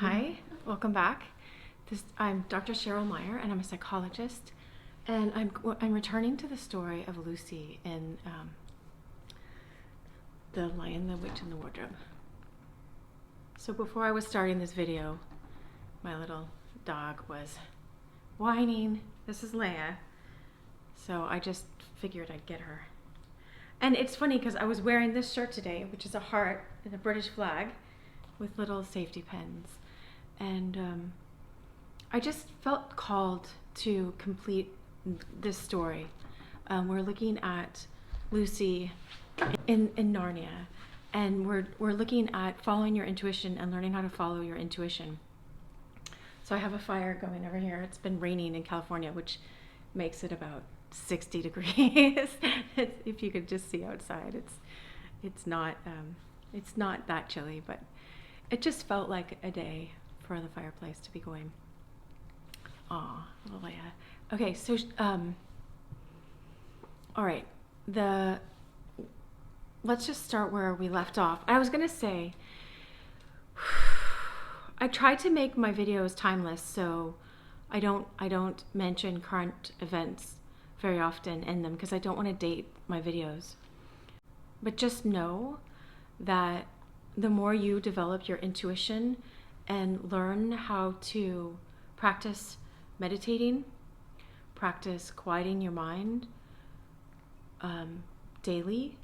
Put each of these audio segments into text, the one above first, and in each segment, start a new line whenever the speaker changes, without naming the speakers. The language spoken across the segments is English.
Hi, welcome back. I'm Dr. Cheryl Meyer, and I'm a psychologist, and I'm returning to the story of Lucy in The Lion, the Witch, and the Wardrobe. So before I was starting this video, my little dog was whining. This is Leia, so I just figured I'd get her. And it's funny because I was wearing this shirt today, which is a heart and a British flag with little safety pins. And I just felt called to complete this story. We're looking at Lucy in Narnia, and we're looking at following your intuition and learning how to follow your intuition. So I have a fire going over here. It's been raining in California, which makes it about 60 degrees. If you could just see outside, it's not that chilly, but it just felt like a day for the fireplace to be going. Aw, little Leia. Okay, so all right, let's just start where we left off. I was gonna say, I try to make my videos timeless, so I don't mention current events very often in them because I don't want to date my videos. But just know that the more you develop your intuition and learn how to practice meditating, practice quieting your mind daily.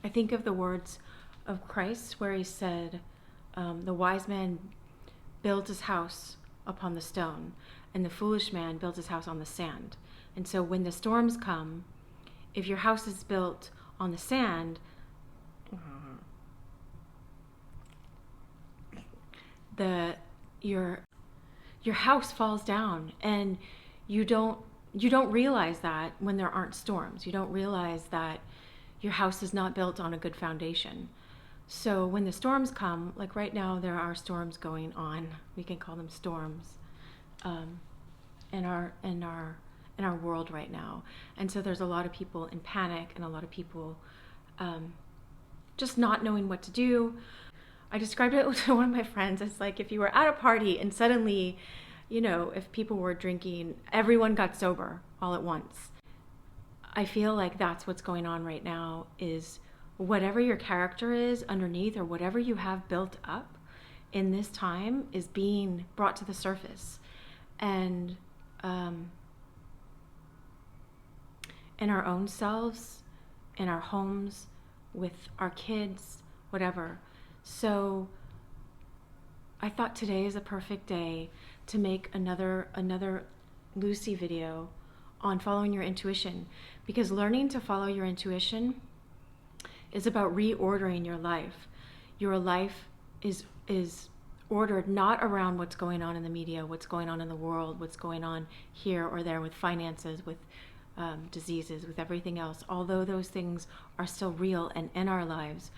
I think of the words of Christ where he said, the wise man built his house upon the stone, and the foolish man built his house on the sand. And so when the storms come, if your house is built on the sand, your house falls down, and you don't realize that when there aren't storms. You don't realize that your house is not built on a good foundation. So when the storms come, like right now there are storms going on, we can call them storms, in our world right now. And so there's a lot of people in panic and a lot of people just not knowing what to do. I described it to one of my friends as like if you were at a party and suddenly, if people were drinking, everyone got sober all at once. I feel like that's what's going on right now, is whatever your character is underneath or whatever you have built up in this time is being brought to the surface. And in our own selves, in our homes, with our kids, whatever. So I thought today is a perfect day to make another Lucy video on following your intuition, because learning to follow your intuition is about reordering your life. Your life is ordered not around what's going on in the media, what's going on in the world, what's going on here or there with finances, with diseases, with everything else. Although those things are still real and in our lives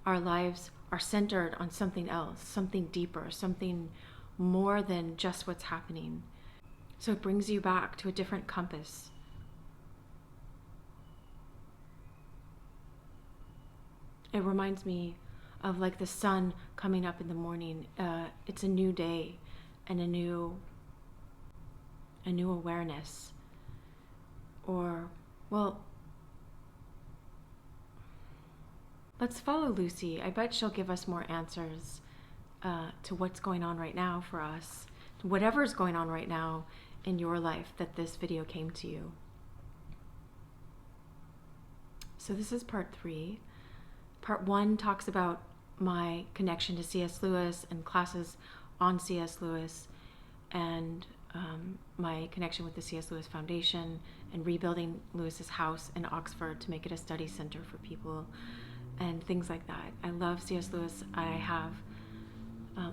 are centered on something else, something deeper, something more than just what's happening. So it brings you back to a different compass. It reminds me of like the sun coming up in the morning. It's a new day and a new awareness. Or, well, let's follow Lucy. I bet she'll give us more answers to what's going on right now for us, to whatever's going on right now in your life that this video came to you. So this is part 3. Part 1 talks about my connection to C.S. Lewis and classes on C.S. Lewis, and my connection with the C.S. Lewis Foundation and rebuilding Lewis's house in Oxford to make it a study center for people and things like that. I love C.S. Lewis. I have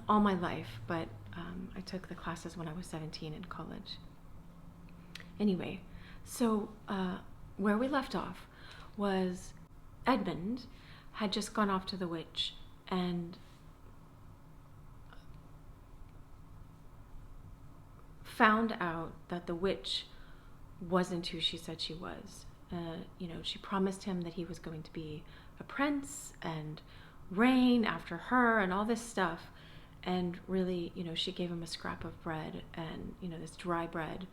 all my life, but I took the classes when I was 17 in college. Anyway, so where we left off was Edmund had just gone off to the witch and found out that the witch wasn't who she said she was. She promised him that he was going to be a prince and rain after her and all this stuff. And really, she gave him a scrap of bread and, this dry bread,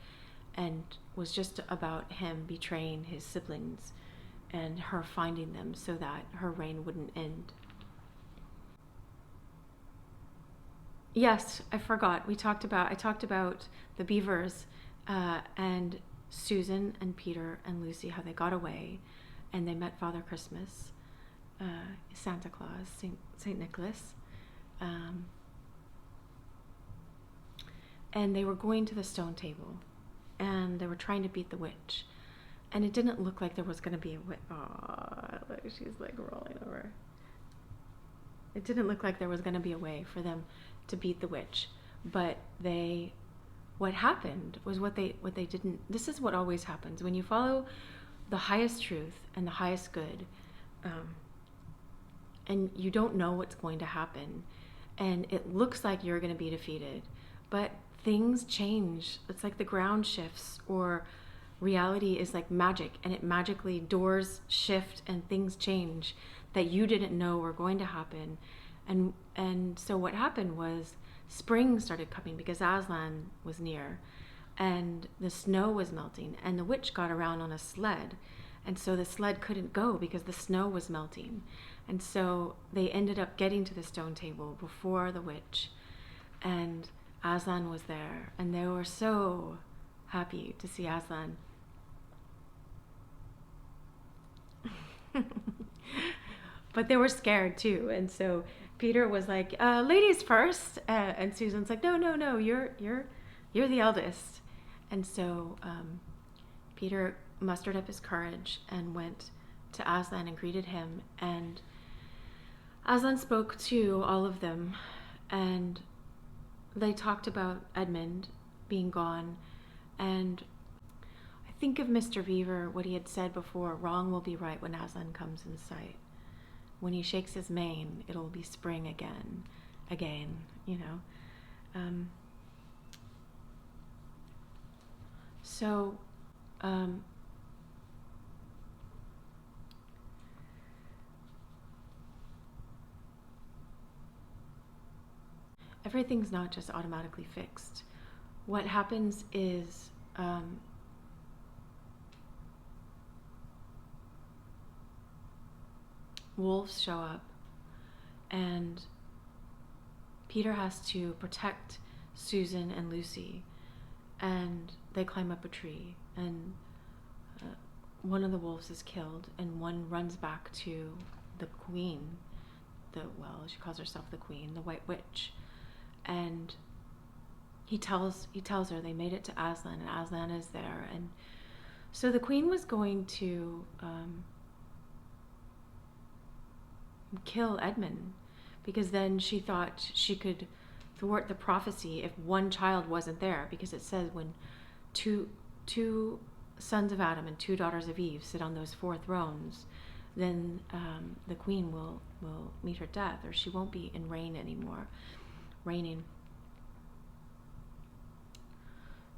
and was just about him betraying his siblings and her finding them so that her reign wouldn't end. Yes, I forgot. I talked about the Beavers, and Susan and Peter and Lucy, how they got away and they met Father Christmas, Santa Claus, Saint Nicholas. And they were going to the stone table and they were trying to beat the witch. And it didn't look like there was going to be a witch. Oh, she's like rolling over. It didn't look like there was going to be a way for them to beat the witch. But what happened was what they didn't. This is what always happens when you follow the highest truth and the highest good, and you don't know what's going to happen, and it looks like you're going to be defeated, but things change. It's like the ground shifts, or reality is like magic, and it magically, doors shift and things change that you didn't know were going to happen. And so what happened was spring started coming because Aslan was near, and the snow was melting, and the witch got around on a sled, and so the sled couldn't go because the snow was melting. And so they ended up getting to the stone table before the witch, and Aslan was there, and they were so happy to see Aslan. But they were scared too, and so Peter was like, ladies first, and Susan's like, no, you're the eldest. And so Peter mustered up his courage and went to Aslan and greeted him, and Aslan spoke to all of them, and they talked about Edmund being gone, and I think of Mr. Beaver, what he had said before: wrong will be right when Aslan comes in sight. When he shakes his mane, it'll be spring again, you know. So everything's not just automatically fixed. What happens is wolves show up, and Peter has to protect Susan and Lucy, and they climb up a tree, and one of the wolves is killed, and one runs back to the queen, she calls herself the queen, the White Witch, and he tells her they made it to Aslan, and Aslan is there. And so the queen was going to kill Edmund, because then she thought she could thwart the prophecy if one child wasn't there, because it says when two sons of Adam and two daughters of Eve sit on those 4 thrones, then the queen will meet her death, or she won't be in reign anymore, reigning.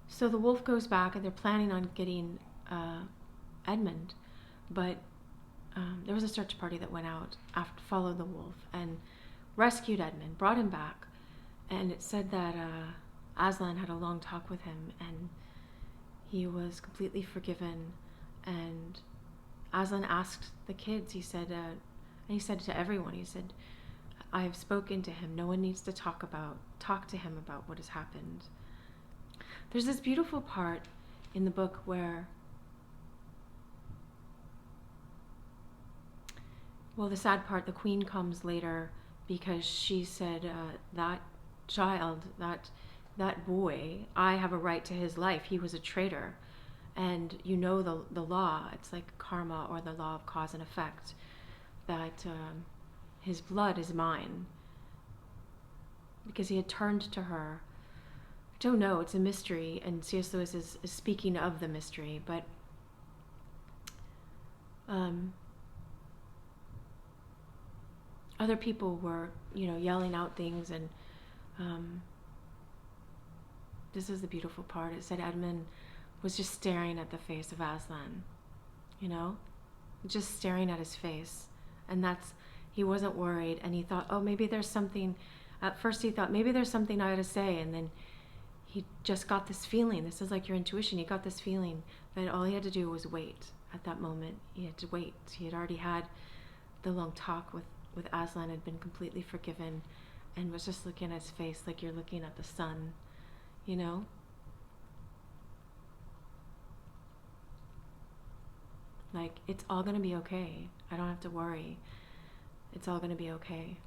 So the wolf goes back, and they're planning on getting Edmund, but there was a search party that went out after, followed the wolf and rescued Edmund, brought him back, and it said that Aslan had a long talk with him, and he was completely forgiven. And Aslan asked the kids, he said to everyone, he said, I have spoken to him. No one needs to talk to him about what has happened. There's this beautiful part in the book where, well, the sad part, the queen comes later, because she said, that child, that boy, I have a right to his life. He was a traitor. And you know the law, it's like karma, or the law of cause and effect, that his blood is mine, because he had turned to her. I don't know, it's a mystery, and C.S. Lewis is speaking of the mystery, but other people were, yelling out things, and this is the beautiful part. It said Edmund was just staring at the face of Aslan, just staring at his face, and He wasn't worried, and he thought, oh, maybe there's something. At first he thought, maybe there's something I ought to say, and then he just got this feeling. This is like your intuition. He got this feeling that all he had to do was wait at that moment. He had to wait. He had already had the long talk with Aslan, had been completely forgiven, and was just looking at his face like you're looking at the sun, you know? Like, it's all going to be okay. I don't have to worry. It's all going to be okay.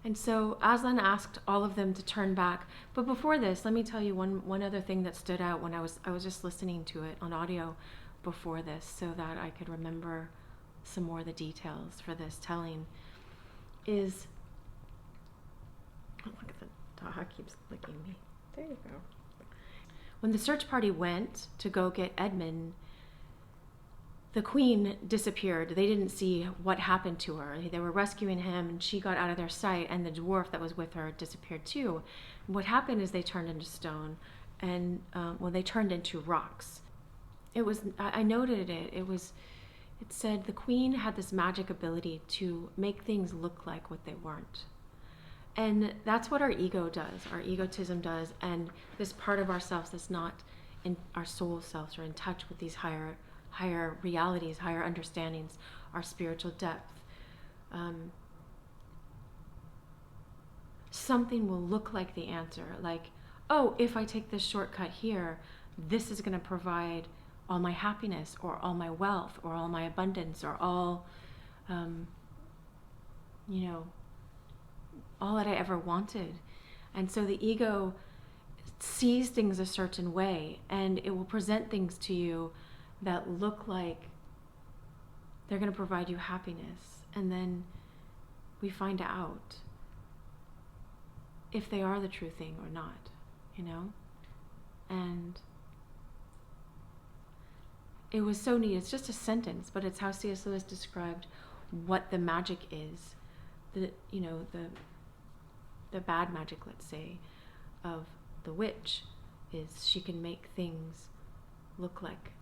And so Aslan asked all of them to turn back. But before this, let me tell you one other thing that stood out when I was just listening to it on audio before this, so that I could remember some more of the details for this telling. Is, oh, look at the dog keeps licking me. There you go. When the search party went to go get Edmund, the queen disappeared. They didn't see what happened to her. They were rescuing him, and she got out of their sight, and the dwarf that was with her disappeared too. And what happened is they turned into stone, and they turned into rocks. It was, I noted it. It said the queen had this magic ability to make things look like what they weren't. And that's what our ego does, our egotism does, and this part of ourselves that's not in our soul selves or in touch with these higher realities, higher understandings, our spiritual depth. Something will look like the answer, like, oh, if I take this shortcut here, this is going to provide all my happiness or all my wealth or all my abundance or all, all that I ever wanted. And so the ego sees things a certain way, and it will present things to you that look like they're going to provide you happiness. And then we find out if they are the true thing or not, And it was so neat. It's just a sentence, but it's how C.S. Lewis described what the magic is. The bad magic, let's say, of the witch is she can make things look like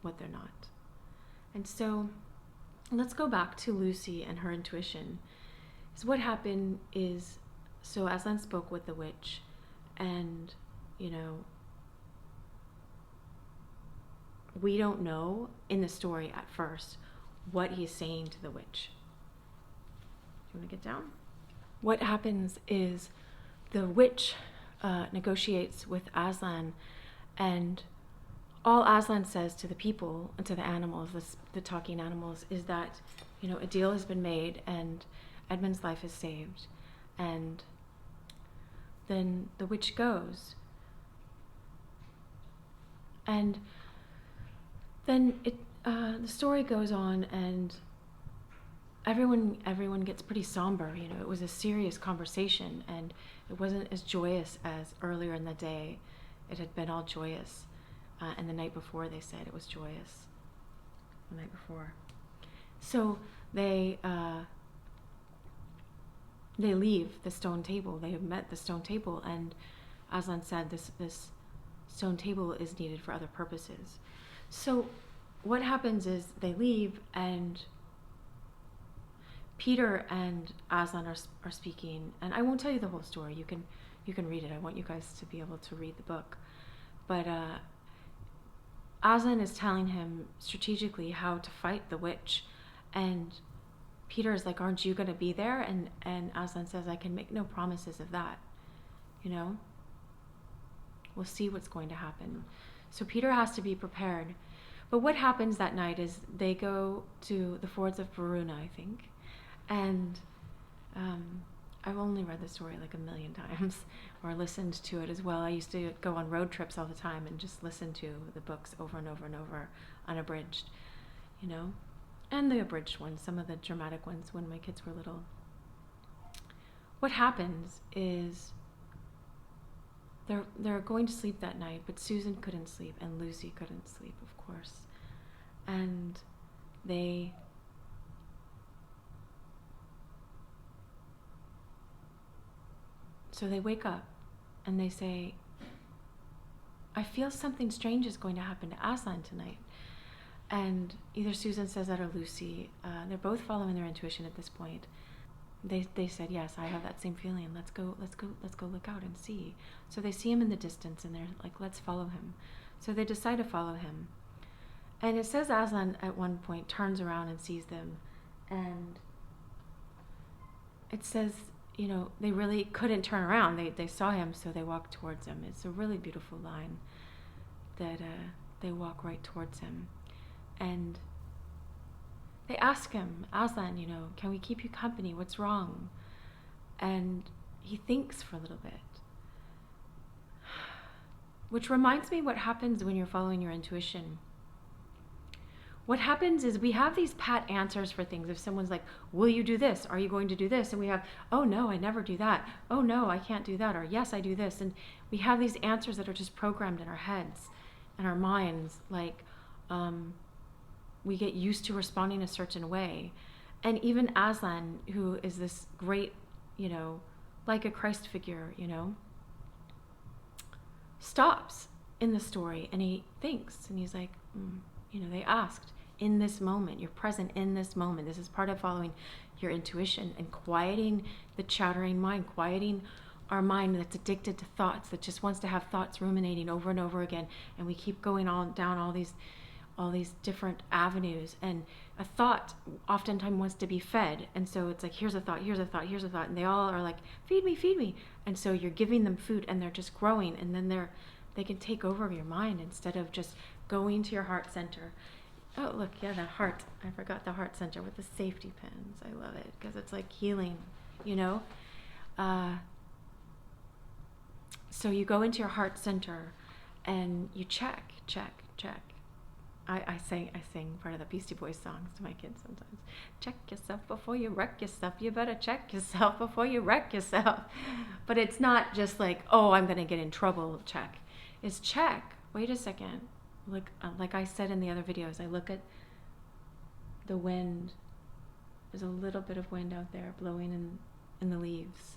what they're not. And so let's go back to Lucy and her intuition. So what happened is, so Aslan spoke with the witch, and we don't know in the story at first what he's saying to the witch. Do you want to get down? What happens is the witch negotiates with Aslan, and all Aslan says to the people and to the animals, the talking animals, is that a deal has been made and Edmund's life is saved. And then the witch goes, and then the story goes on, and everyone gets pretty somber. It was a serious conversation, and it wasn't as joyous as earlier in the day. It had been all joyous, and the night before they said it was joyous. The night before, so they leave the stone table. They have met the stone table, and Aslan said this stone table is needed for other purposes. So what happens is they leave, and Peter and Aslan are speaking, and I won't tell you the whole story. You can read it. I want you guys to be able to read the book. But Aslan is telling him strategically how to fight the witch, and Peter is like, aren't you going to be there? And Aslan says, I can make no promises of that. We'll see what's going to happen. So Peter has to be prepared. But what happens that night is they go to the fords of Varuna, I think. And I've only read the story like 1,000,000 times or listened to it as well. I used to go on road trips all the time and just listen to the books over and over and over, unabridged, and the abridged ones, some of the dramatic ones when my kids were little. What happens is they're going to sleep that night, but Susan couldn't sleep and Lucy couldn't sleep, of course. And so they wake up and they say, I feel something strange is going to happen to Aslan tonight. And either Susan says that or Lucy. They're both following their intuition at this point. They said, yes, I have that same feeling. Let's go look out and see. So they see him in the distance and they're like, let's follow him. So they decide to follow him. And it says Aslan at one point turns around and sees them. And it says, they really couldn't turn around. They saw him, so they walked towards him. It's a really beautiful line that they walk right towards him. And they ask him, Aslan, can we keep you company? What's wrong? And he thinks for a little bit. Which reminds me what happens when you're following your intuition. What happens is we have these pat answers for things. If someone's like, will you do this? Are you going to do this? And we have, oh no, I never do that. Oh no, I can't do that. Or yes, I do this. And we have these answers that are just programmed in our heads and our minds. Like, we get used to responding a certain way. And even Aslan, who is this great, like a Christ figure, stops in the story and he thinks and he's like, they asked, in this moment, you're present in this moment. This is part of following your intuition and quieting the chattering mind, quieting our mind that's addicted to thoughts, that just wants to have thoughts ruminating over and over again. And we keep going down all these different avenues, and a thought oftentimes wants to be fed. And so it's like, here's a thought, here's a thought, here's a thought. And they all are like, feed me. And so you're giving them food and they're just growing. And then they can take over your mind instead of just going to your heart center. Oh, look, yeah, the heart. I forgot the heart center with the safety pins. I love it because it's like healing, So you go into your heart center and you check. I sing part of the Beastie Boys songs to my kids sometimes. Check yourself before you wreck yourself. You better check yourself before you wreck yourself. But it's not just like, oh, I'm going to get in trouble, check. It's check. Wait a second. Like I said in the other videos, I look at the wind. There's a little bit of wind out there blowing in the leaves.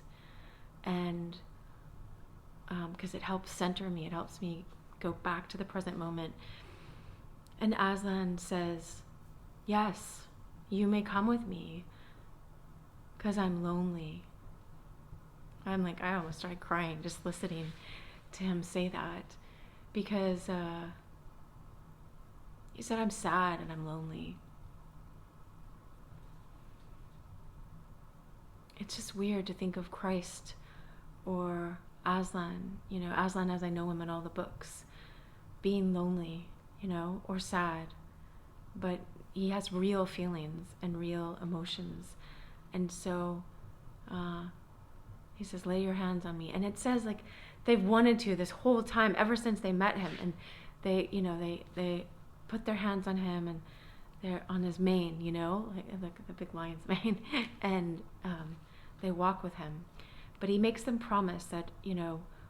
And because it helps center me. It helps me go back to the present moment. And Aslan says, yes, you may come with me because I'm lonely. I'm like, I almost started crying just listening to him say that because he said, I'm sad and I'm lonely. It's just weird to think of Christ or Aslan, Aslan as I know him in all the books, being lonely, or sad. But he has real feelings and real emotions. And so he says, lay your hands on me. And it says like they've wanted to this whole time, ever since they met him. And they put their hands on him and they're on his mane, like the big lion's mane. And they walk with him. But he makes them promise that,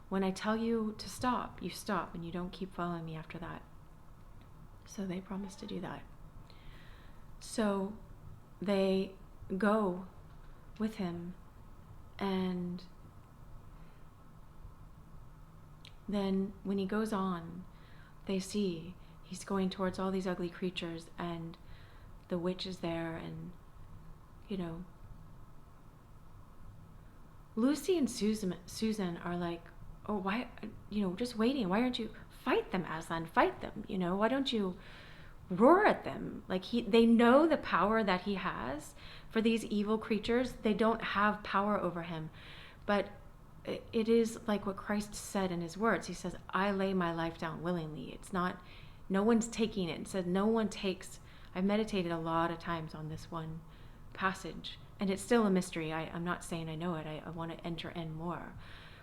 when I tell you to stop, you stop and you don't keep following me after that. So they promise to do that. So they go with him, and then when he goes on, they see he's going towards all these ugly creatures, and the witch is there, and Lucy and Susan are like, oh, why, just waiting. Why aren't you fight them, Aslan? Fight them. Why don't you roar at them? Like they know the power that he has for these evil creatures. They don't have power over him, but it is like what Christ said in his words. He says, I lay my life down willingly. It's not, no one's taking it. It said no one takes. I've meditated a lot of times on this one passage, and it's still a mystery. I'm not saying I know it. I want to enter in more.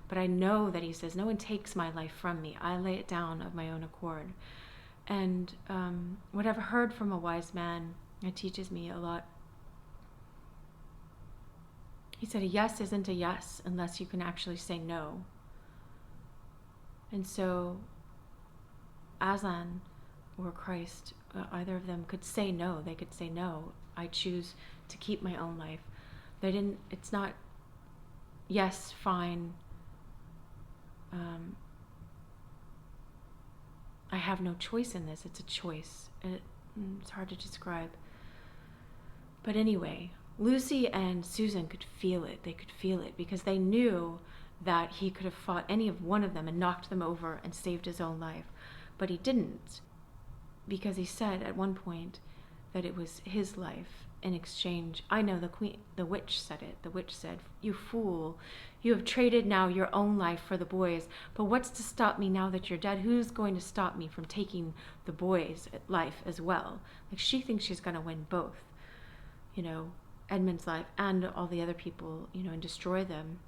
But I know that he says, no one takes my life from me. I lay it down of my own accord. And what I've heard from a wise man, it teaches me a lot. He said, a yes isn't a yes unless you can actually say no. And so Aslan or Christ, either of them could say no. They could say, no, I choose to keep my own life. They didn't, it's not, yes, fine. I have no choice in this. It's a choice. It's hard to describe. But anyway, Lucy and Susan could feel it. They could feel it because they knew that he could have fought any of one of them and knocked them over and saved his own life. But he didn't, because he said at one point that it was his life in exchange. I know the witch said it. The witch said, "You fool, you have traded now your own life for the boys. But what's to stop me now that you're dead? Who's going to stop me from taking the boys' life as well?" Like, she thinks she's going to win both, Edmund's life and all the other people, and destroy them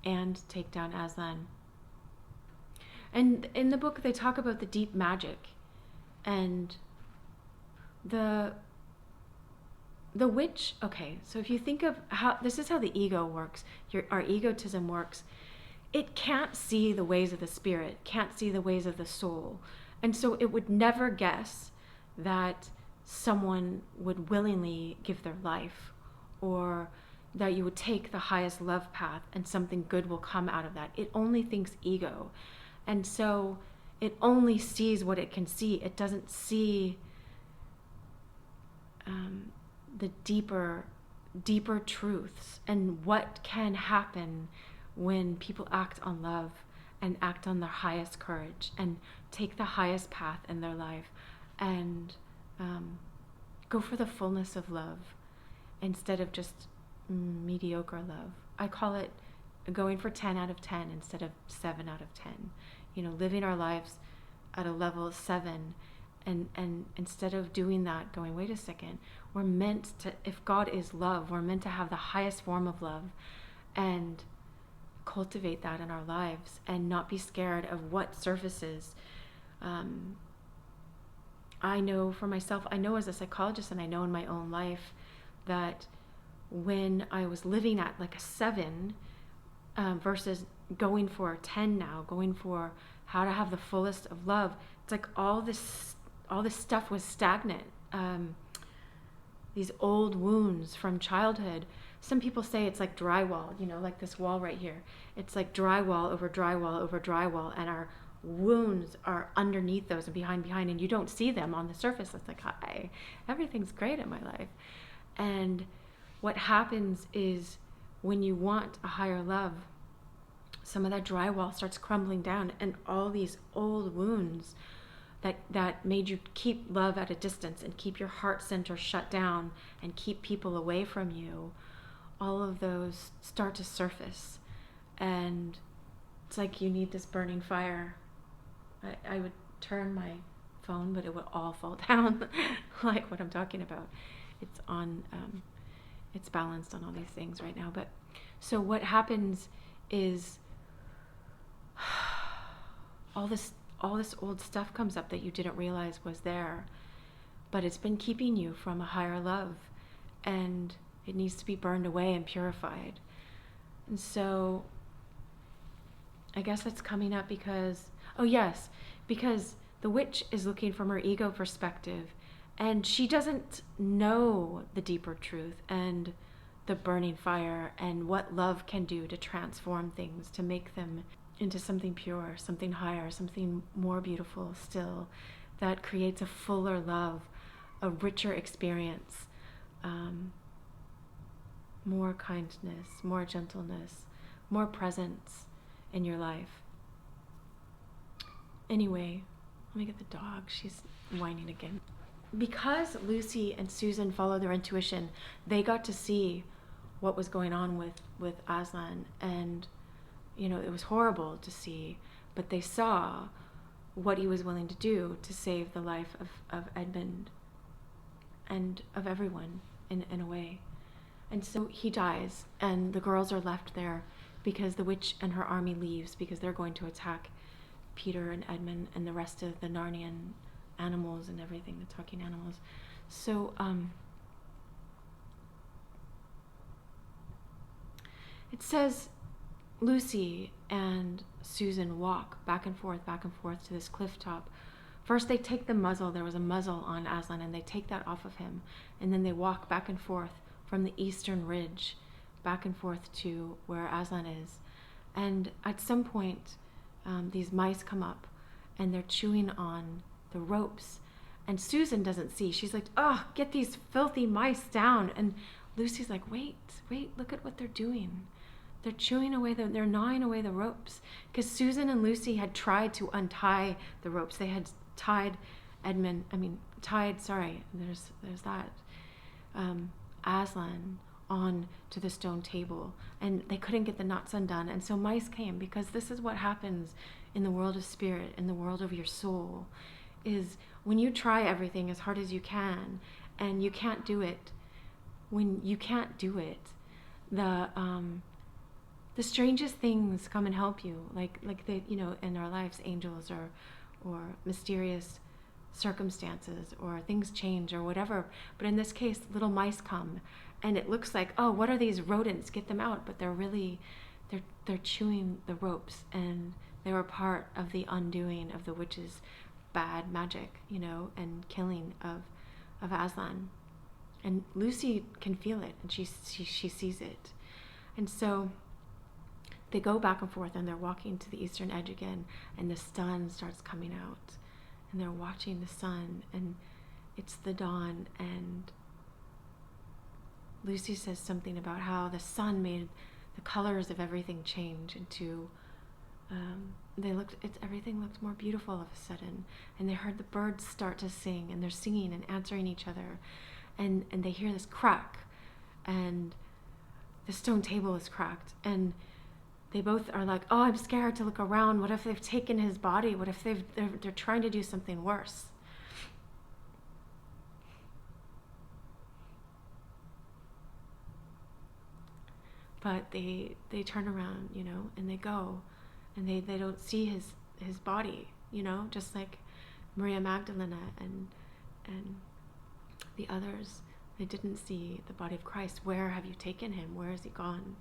and take down Aslan. And in the book, they talk about the deep magic and the witch. Okay, so if you think of how this is how the ego works, our egotism works, it can't see the ways of the spirit, can't see the ways of the soul. And so it would never guess that someone would willingly give their life, or that you would take the highest love path and something good will come out of that. It only thinks ego. And so it only sees what it can see. It doesn't see the deeper truths and what can happen when people act on love and act on their highest courage and take the highest path in their life and go for the fullness of love instead of just mediocre love. I call it going for 10 out of 10 instead of 7 out of 10. Living our lives at a level of 7. And instead of doing that, going, wait a second, we're meant to, if God is love, we're meant to have the highest form of love and cultivate that in our lives and not be scared of what surfaces. I know for myself, I know as a psychologist, and I know in my own life that when I was living at like a 7 versus going for a 10 now, going for how to have the fullest of love, it's like all this stuff was stagnant. These old wounds from childhood. Some people say it's like drywall, like this wall right here. It's like drywall over drywall over drywall, and our wounds are underneath those and behind, and you don't see them on the surface. It's like, hi, everything's great in my life. And what happens is when you want a higher love, some of that drywall starts crumbling down, and all these old wounds that made you keep love at a distance and keep your heart center shut down and keep people away from you, all of those start to surface. And it's like you need this burning fire. I would turn my phone, but it would all fall down like what I'm talking about. It's on, it's balanced on all these things right now. But so what happens is all this old stuff comes up that you didn't realize was there, but it's been keeping you from a higher love, and it needs to be burned away and purified. And so I guess it's coming up because the witch is looking from her ego perspective, and she doesn't know the deeper truth and the burning fire and what love can do to transform things, to make them into something pure, something higher, something more beautiful still, that creates a fuller love, a richer experience, more kindness, more gentleness, more presence in your life. Anyway, let me get the dog. She's whining again. Because Lucy and Susan followed their intuition, they got to see what was going on with Aslan, and it was horrible to see, but they saw what he was willing to do to save the life of Edmund and of everyone in a way. And so he dies, and the girls are left there because the witch and her army leaves, because they're going to attack Peter and Edmund and the rest of the Narnian animals and everything, the talking animals. So it says Lucy and Susan walk back and forth to this cliff top. First they take the muzzle, there was a muzzle on Aslan, and they take that off of him, and then they walk back and forth from the eastern ridge back and forth to where Aslan is. And at some point these mice come up and they're chewing on the ropes, And Susan doesn't see. She's like, oh, get these filthy mice down. And Lucy's like, wait, look at what they're doing. They're chewing away, they're gnawing away the ropes. Because Susan and Lucy had tried to untie the ropes. They had tied there's that, Aslan on to the stone table, and they couldn't get the knots undone. And so mice came, because this is what happens in the world of spirit, in the world of your soul, is when you try everything as hard as you can, and you can't do it, when you can't do it, the strangest things come and help you, like they, in our lives, angels or mysterious circumstances, or things change or whatever. But in this case, little mice come, and it looks like, oh, what are these rodents? Get them out. But they're chewing the ropes, and they were part of the undoing of the witch's bad magic, and killing of Aslan. And Lucy can feel it, and she sees it. And so they go back and forth, and they're walking to the eastern edge again, and the sun starts coming out, and they're watching the sun, and it's the dawn, and Lucy says something about how the sun made the colors of everything change into, everything looked more beautiful all of a sudden, and they heard the birds start to sing, and they're singing and answering each other, and they hear this crack, and the stone table is cracked, and they both are like, oh, I'm scared to look around. What if they've taken his body? What if they're trying to do something worse? But they turn around, and they go, and they don't see his body, just like Maria Magdalena and the others. They didn't see the body of Christ. Where have you taken him? Where is he gone?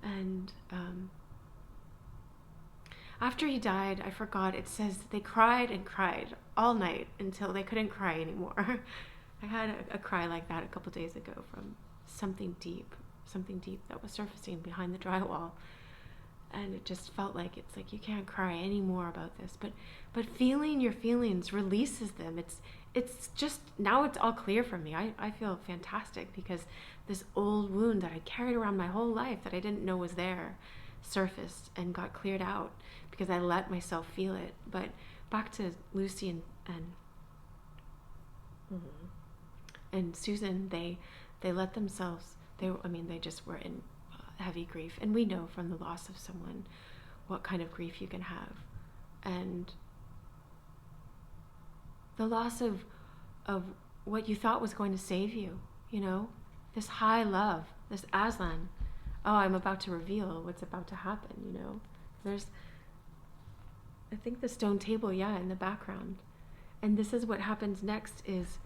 And after he died, I forgot, it says they cried and cried all night until they couldn't cry anymore. I had a cry like that a couple days ago from something deep that was surfacing behind the drywall. And it just felt like, it's like, you can't cry anymore about this. But feeling your feelings releases them. It's just, now it's all clear for me. I feel fantastic, because this old wound that I carried around my whole life that I didn't know was there surfaced and got cleared out because I let myself feel it. But back to Lucy and Susan, they let themselves, they just were in heavy grief. And we know from the loss of someone what kind of grief you can have. And the loss of what you thought was going to save you, this high love, this Aslan. Oh, I'm about to reveal what's about to happen, There's, I think, the stone table, in the background. And this is what happens next is,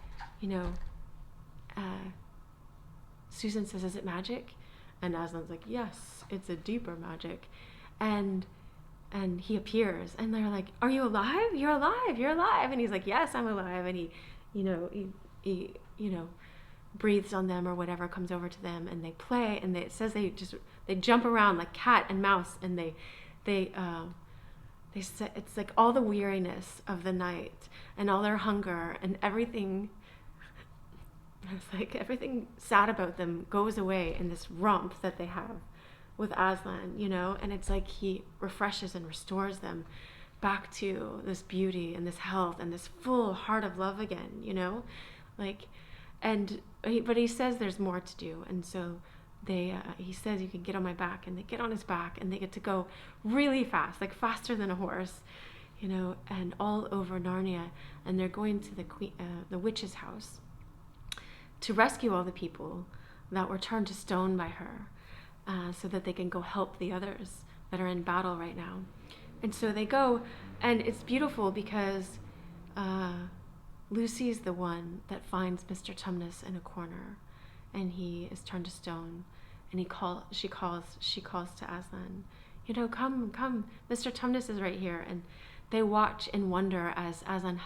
Susan says, is it magic? And Aslan's like, yes, it's a deeper magic. And he appears, and they're like, are you alive? You're alive, you're alive. And he's like, yes, I'm alive. And he breathes on them or whatever, comes over to them, and they play, and it says they jump around like cat and mouse, and they say, it's like all the weariness of the night and all their hunger and everything. It's like everything sad about them goes away in this romp that they have with Aslan, and it's like he refreshes and restores them back to this beauty and this health and this full heart of love again, but he says there's more to do. And so he says, you can get on my back, and they get on his back, and they get to go really fast, like faster than a horse, and all over Narnia. And they're going to the witch's house to rescue all the people that were turned to stone by her, so that they can go help the others that are in battle right now. And so they go, and it's beautiful because Lucy's the one that finds Mr. Tumnus in a corner, and he is turned to stone, and she calls to Aslan, come, Mr. Tumnus is right here. And they watch in wonder as Aslan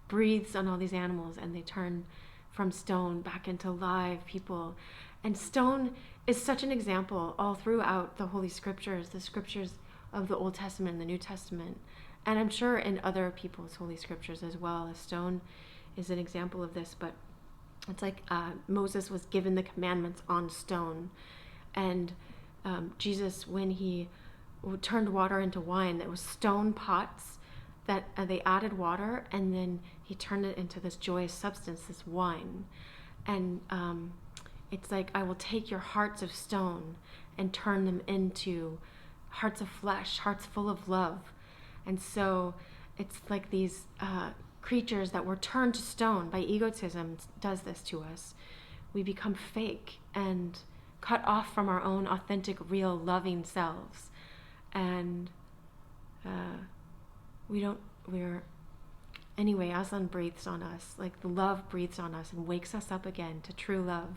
breathes on all these animals, and they turn from stone back into live people. And stone is such an example all throughout the Holy Scriptures, the scriptures of the Old Testament and the New Testament, And I'm sure in other people's holy scriptures as well, a stone is an example of this, but it's like Moses was given the commandments on stone. And Jesus, when he turned water into wine, it was stone pots that they added water, and then he turned it into this joyous substance, this wine. And it's like, I will take your hearts of stone and turn them into hearts of flesh, hearts full of love. And so it's like these creatures that were turned to stone by egotism does this to us. We become fake and cut off from our own authentic, real, loving selves. And anyway, Aslan breathes on us, like the love breathes on us and wakes us up again to true love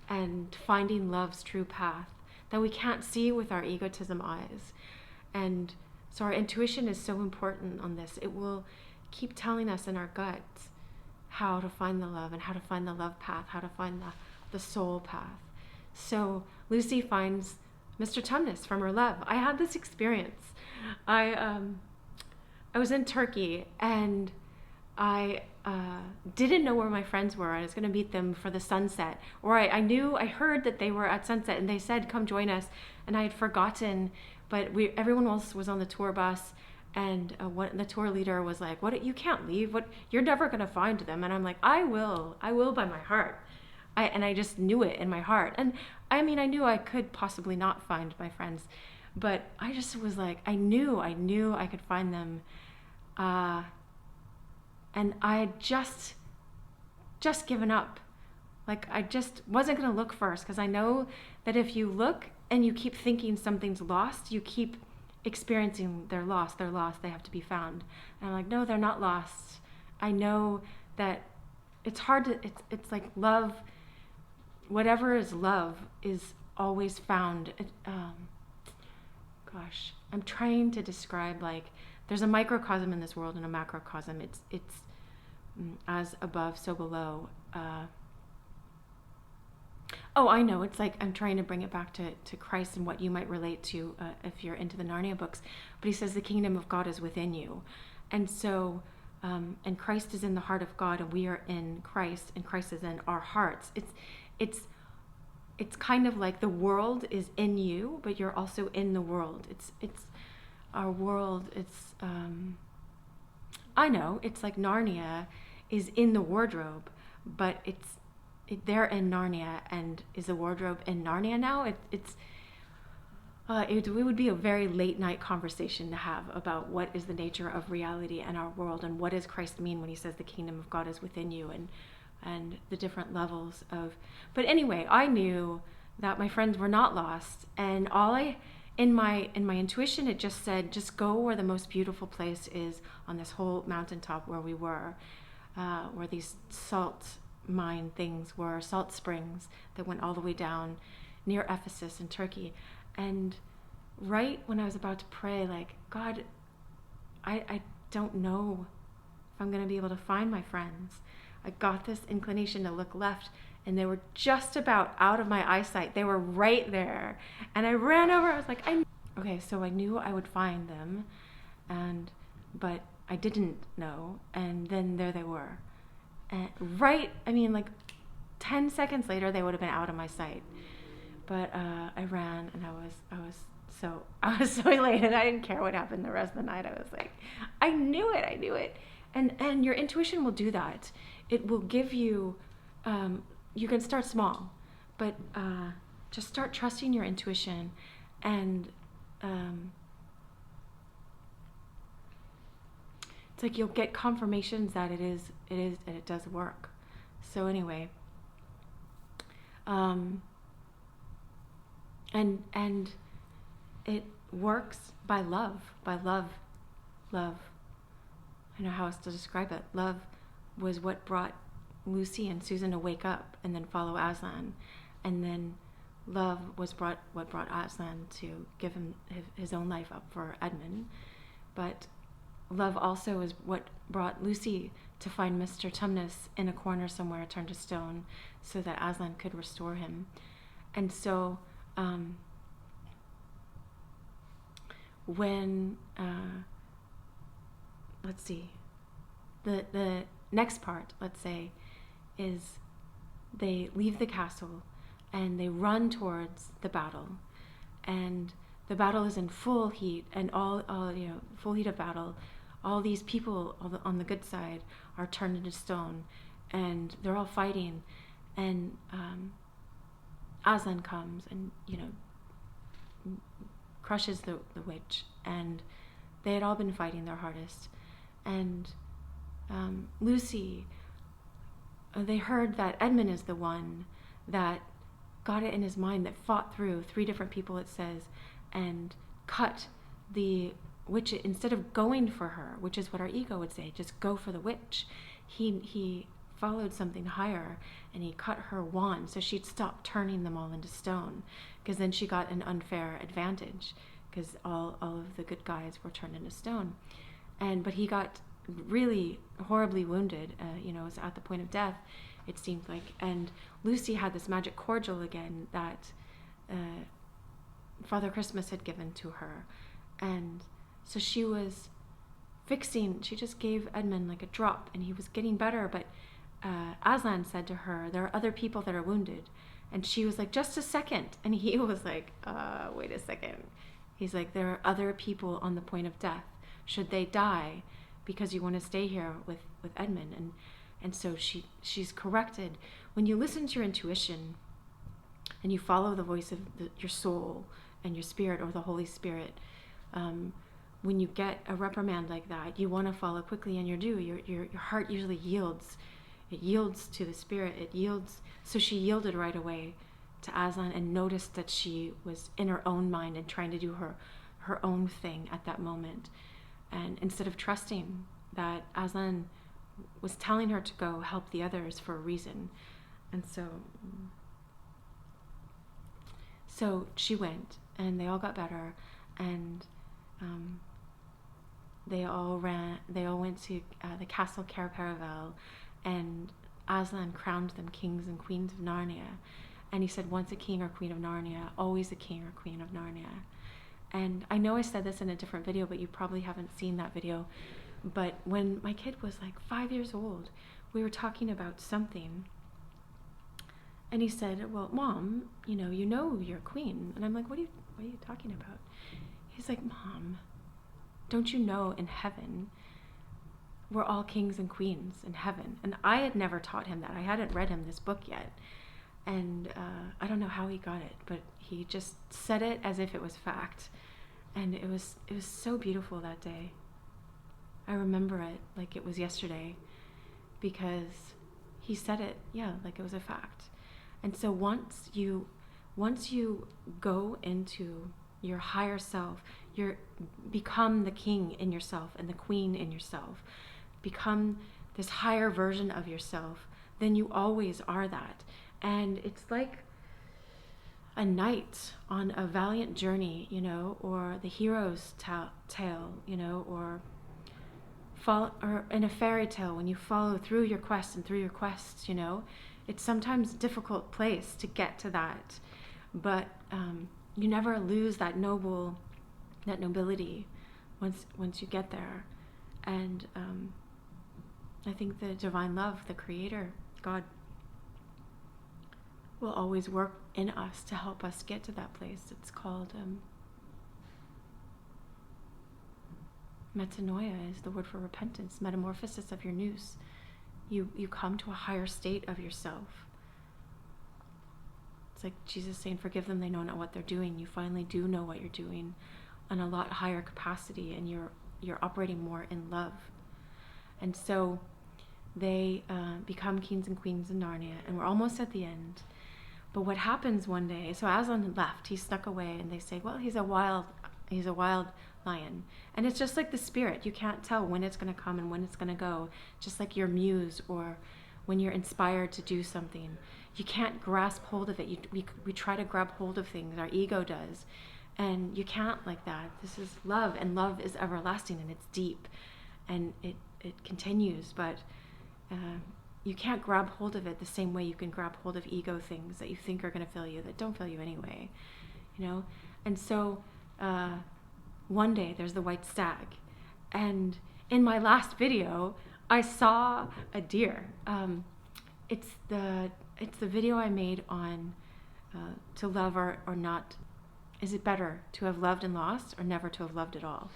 and finding love's true path that we can't see with our egotism eyes. And so our intuition is so important on this. It will keep telling us in our guts how to find the love and how to find the love path, how to find the soul path. So Lucy finds Mr. Tumnus from her love. I had this experience. I was in Turkey, and I didn't know where my friends were. I was going to meet them for the sunset. Or I heard that they were at sunset, and they said, come join us. And I had forgotten, but everyone else was on the tour bus, and the tour leader was like, "What? You can't leave. What? You're never going to find them." And I'm like, I will by my heart. I just knew it in my heart. And I mean, I knew I could possibly not find my friends, but I just was like, I knew I could find them. And I had just given up. Like, I just wasn't going to look first, because I know that if you look and you keep thinking something's lost, you keep experiencing they're lost, they have to be found. And I'm like, no, they're not lost. I know that it's hard to, it's like love, whatever is love is always found. I'm trying to describe, like, there's a microcosm in this world and a macrocosm. It's as above, so below. I know. It's like I'm trying to bring it back to Christ and what you might relate to if you're into the Narnia books. But he says the kingdom of God is within you. And so, and Christ is in the heart of God, and we are in Christ, and Christ is in our hearts. It's kind of like the world is in you, but you're also in the world. It's our world. It's I know. It's like Narnia is in the wardrobe, but they're in Narnia, and is the wardrobe in Narnia now? It would be a very late night conversation to have about what is the nature of reality and our world, and what does Christ mean when he says the kingdom of God is within you, and the different levels of. But anyway, I knew that my friends were not lost, and in my intuition, it just said, just go where the most beautiful place is on this whole mountaintop where we were, where these salt mine things were, salt springs that went all the way down near Ephesus in Turkey. And right when I was about to pray, like, God, I don't know if I'm going to be able to find my friends. I got this inclination to look left, and they were just about out of my eyesight. They were right there. And I ran over. I was like, okay, so I knew I would find them, but I didn't know. And then there they were. And like 10 seconds later, they would have been out of my sight. But I ran, and I was so elated. I didn't care what happened the rest of the night. I was like, I knew it. And your intuition will do that. It will give you, you can start small, but just start trusting your intuition, and it's like you'll get confirmations that it does work. So anyway, and it works by love. I don't know how else to describe it. Love was what brought Lucy and Susan to wake up and then follow Aslan, and then love was what brought Aslan to give him his own life up for Edmund. But love also is what brought Lucy to find Mr. Tumnus in a corner somewhere turned to stone, so that Aslan could restore him. And so when let's see, the next part, let's say, is they leave the castle and they run towards the battle, and the battle is in full heat, and all full heat of battle. All these people on the good side are turned into stone, and they're all fighting, and Aslan comes and crushes the witch, and they had all been fighting their hardest, and Lucy, they heard that Edmund is the one that got it in his mind, that fought through 3 different people, it says, and cut the witch. Instead of going for her, which is what our ego would say, just go for the witch, he followed something higher, and he cut her wand so she'd stop turning them all into stone, because then she got an unfair advantage, because all of the good guys were turned into stone. But he got really horribly wounded, was at the point of death, it seemed like. And Lucy had this magic cordial again that Father Christmas had given to her, and so she was she just gave Edmund like a drop, and he was getting better, but Aslan said to her, there are other people that are wounded, and she was like, just a second, and he was like, wait a second. He's like, there are other people on the point of death. Should they die because you want to stay here with Edmund? And so she's corrected. When you listen to your intuition and you follow the voice of your soul and your spirit, or the Holy Spirit, when you get a reprimand like that, you want to follow quickly, and you do. Your heart usually yields. It yields to the Spirit. It yields. So she yielded right away to Aslan, and noticed that she was in her own mind and trying to do her own thing at that moment. And instead of trusting that Aslan was telling her to go help the others for a reason. And so she went, and they all got better, and they all went to the castle Cair Paravel, and Aslan crowned them kings and queens of Narnia. And he said, once a king or queen of Narnia, always a king or queen of Narnia. And I know I said this in a different video, but you probably haven't seen that video. But when my kid was like 5 years old, we were talking about something, and he said, well, Mom, you know you're a queen. And I'm like, what are you talking about? He's like, Mom, don't you know in heaven we're all kings and queens in heaven? And I had never taught him that. I hadn't read him this book yet. And I don't know how he got it, but he just said it as if it was fact. And it was so beautiful that day. I remember it like it was yesterday, because he said it, like it was a fact. And so once you go into your higher self, you become the king in yourself and the queen in yourself, become this higher version of yourself, then you always are that. And it's like a knight on a valiant journey, or the hero's tale, or in a fairy tale, when you follow through your quest and through your quests, it's sometimes a difficult place to get to that, but you never lose that nobility once you get there. And I think the divine love, the Creator, God, will always work in us to help us get to that place. It's called metanoia is the word for repentance, metamorphosis of your nous. You come to a higher state of yourself. It's like Jesus saying, forgive them, they know not what they're doing. You finally do know what you're doing on a lot higher capacity, and you're operating more in love. And so they become kings and queens in Narnia, and we're almost at the end. But what happens one day, so Aslan left, he snuck away, and they say, well, he's a wild lion. And it's just like the spirit. You can't tell when it's going to come and when it's going to go. Just like your muse, or when you're inspired to do something. You can't grasp hold of it. We try to grab hold of things. Our ego does. And you can't like that. This is love, and love is everlasting, and it's deep. And it continues, but you can't grab hold of it the same way you can grab hold of ego things that you think are going to fill you, that don't fill you anyway, And so one day there's the White Stag, and in my last video, I saw a deer. It's the video I made on to love or not. Is it better to have loved and lost or never to have loved at all?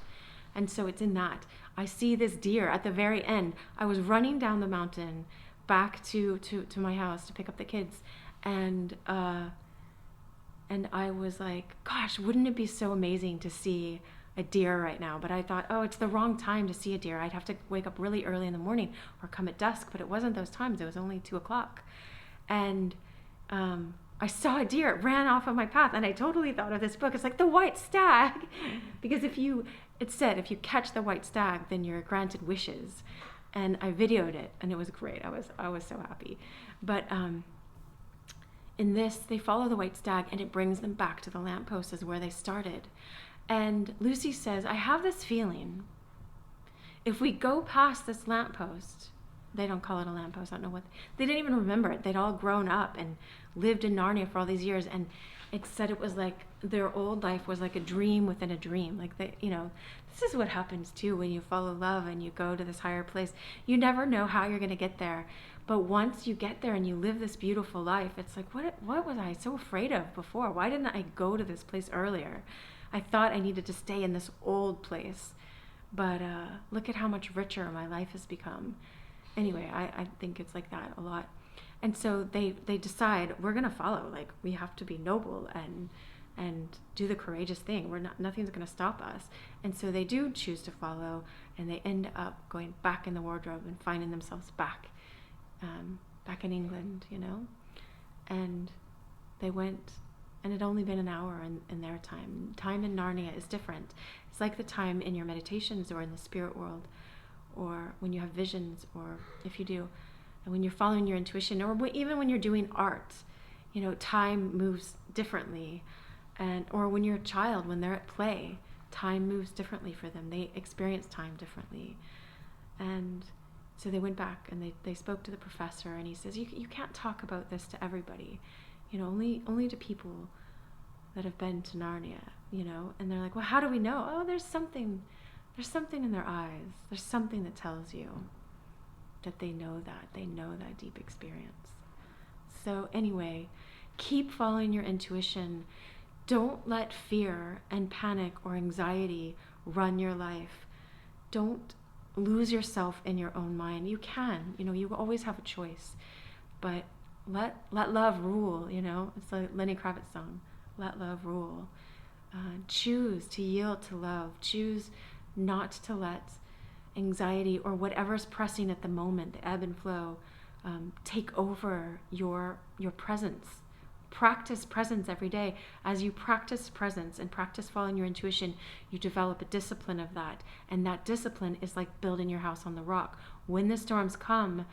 And so it's in that. I see this deer at the very end. I was running down the mountain back to my house to pick up the kids. And I was like, gosh, wouldn't it be so amazing to see a deer right now? But I thought, oh, it's the wrong time to see a deer. I'd have to wake up really early in the morning or come at dusk. But it wasn't those times. It was only 2 o'clock. And I saw a deer, it ran off of my path, and I totally thought of this book. It's like the White Stag, because it said if you catch the white stag, then you're granted wishes. And I videoed it, and it was great. I was so happy. But in this, they follow the white stag, and it brings them back to the lamppost as where they started. And Lucy says, I have this feeling, if we go past this lamppost, they don't call it a lamppost, I don't know what, they didn't even remember it. They'd all grown up and lived in Narnia for all these years, and it said it was like their old life was like a dream within a dream. Like they, this is what happens too when you follow love and you go to this higher place. You never know how you're going to get there, but once you get there and you live this beautiful life, it's like, what was I so afraid of before? Why didn't I go to this place earlier? I thought I needed to stay in this old place, but look at how much richer my life has become. Anyway, I think it's like that a lot. And so they decide, we're going to follow. Like, we have to be noble and do the courageous thing. Nothing's going to stop us. And so they do choose to follow, and they end up going back in the wardrobe and finding themselves back in England, And they went, and it had only been an hour in their time. Time in Narnia is different. It's like the time in your meditations or in the spirit world, or when you have visions, or if you do, and when you're following your intuition, or even when you're doing art, time moves differently. Or when you're a child, when they're at play, time moves differently for them. They experience time differently. And so they went back and they spoke to the professor, and he says, you can't talk about this to everybody, only to people that have been to Narnia, and they're like, well, how do we know? Oh, there's something in their eyes. There's something that tells you that they know that deep experience. So anyway, keep following your intuition. Don't let fear and panic or anxiety run your life. Don't lose yourself in your own mind. You can, you always have a choice, but let love rule, it's a Lenny Kravitz song, let love rule. Choose to yield to love. Choose not to let anxiety or whatever's pressing at the moment, the ebb and flow, take over your presence. Practice presence every day. As you practice presence and practice following your intuition, you develop a discipline of that. And that discipline is like building your house on the rock. When the storms come,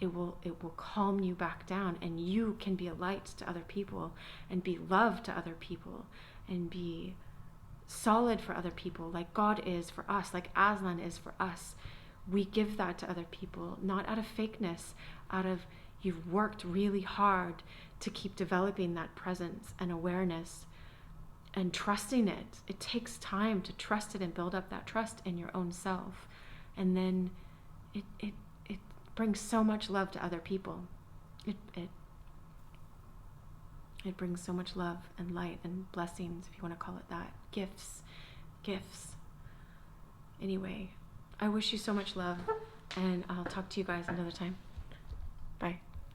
it will calm you back down, and you can be a light to other people and be love to other people and be solid for other people, like God is for us, like Aslan is for us. We give that to other people, not out of fakeness, out of you've worked really hard to keep developing that presence and awareness and trusting it. It takes time to trust it and build up that trust in your own self. And then it brings so much love to other people. It brings so much love and light and blessings, if you want to call it that. Gifts. Anyway, I wish you so much love, and I'll talk to you guys another time. Bye.